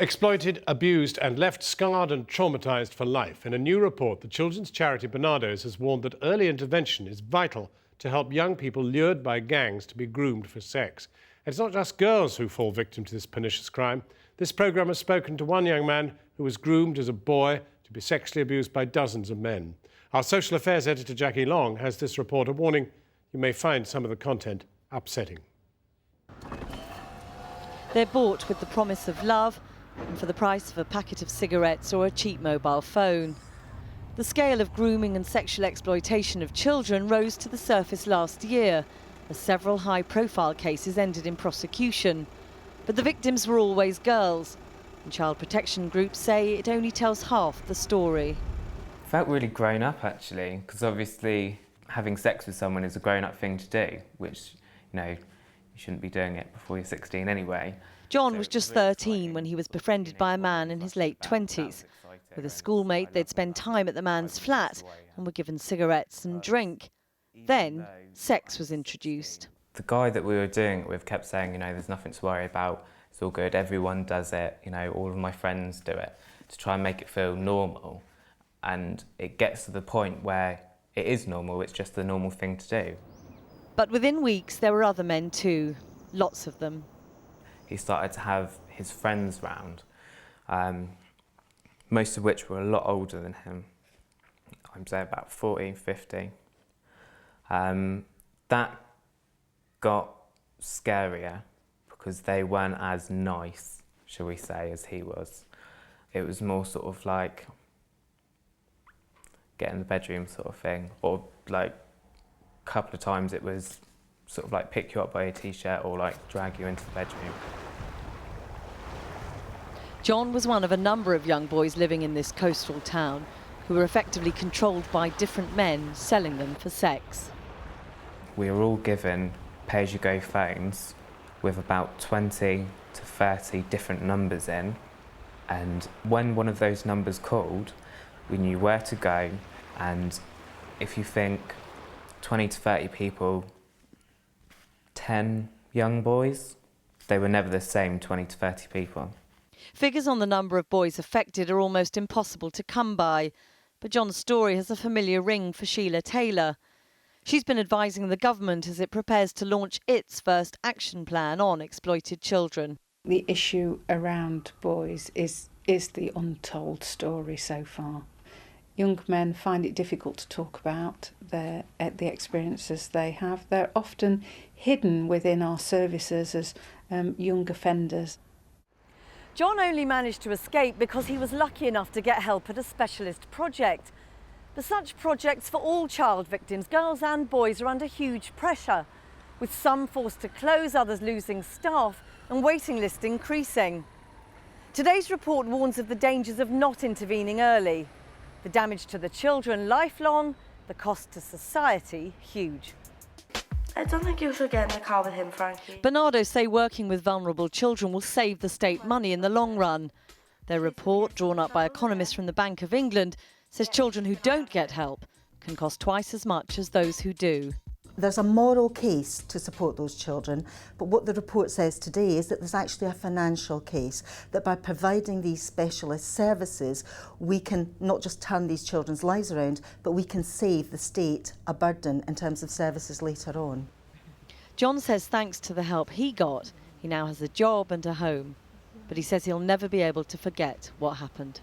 Exploited, abused and left scarred and traumatised for life. In a new report, the children's charity Barnados has warned that early intervention is vital to help young people lured by gangs to be groomed for sex. It's not just girls who fall victim to this pernicious crime. This programme has spoken to one young man who was groomed as a boy to be sexually abused by dozens of men. Our social affairs editor Jackie Long has this report, a warning you may find some of the content upsetting. They're bought with the promise of love and for the price of a packet of cigarettes or a cheap mobile phone. The scale of grooming and sexual exploitation of children rose to the surface last year, as several high-profile cases ended in prosecution. But the victims were always girls, and child protection groups say it only tells half the story. I felt really grown up, actually, because obviously having sex with someone is a grown-up thing to do, which, you shouldn't be doing it before you're 16 anyway. John was just 13 when he was befriended by a man in his late 20s. With a schoolmate, they'd spend time at the man's flat and were given cigarettes and drink. Then, sex was introduced. The guy that we were doing it with kept saying, there's nothing to worry about, it's all good, everyone does it, all of my friends do it, to try and make it feel normal. And it gets to the point where it is normal, it's just the normal thing to do. But within weeks, there were other men too, lots of them. He started to have his friends round, most of which were a lot older than him. I'd say about 40, 50. That got scarier because they weren't as nice, shall we say, as he was. It was more sort of like get in the bedroom sort of thing, or like a couple of times it was sort of like pick you up by your t-shirt or like drag you into the bedroom. John was one of a number of young boys living in this coastal town who were effectively controlled by different men selling them for sex. We were all given pay-as-you-go phones with about 20 to 30 different numbers in, and when one of those numbers called, we knew where to go, and if you think 20 to 30 people, 10 young boys, they were never the same 20 to 30 people. Figures on the number of boys affected are almost impossible to come by, but John's story has a familiar ring for Sheila Taylor. She's been advising the government as it prepares to launch its first action plan on exploited children. The issue around boys is the untold story so far. Young men find it difficult to talk about the experiences they have. They're often hidden within our services as young offenders. John only managed to escape because he was lucky enough to get help at a specialist project. But such projects for all child victims, girls and boys, are under huge pressure, with some forced to close, others losing staff and waiting lists increasing. Today's report warns of the dangers of not intervening early. The damage to the children lifelong, the cost to society huge. I don't think you should get in the car with him, Frankie. Barnados say working with vulnerable children will save the state money in the long run. Their report, drawn up by economists from the Bank of England, says children who don't get help can cost twice as much as those who do. There's a moral case to support those children, but what the report says today is that there's actually a financial case, that by providing these specialist services, we can not just turn these children's lives around, but we can save the state a burden in terms of services later on. John says thanks to the help he got, he now has a job and a home. But he says he'll never be able to forget what happened.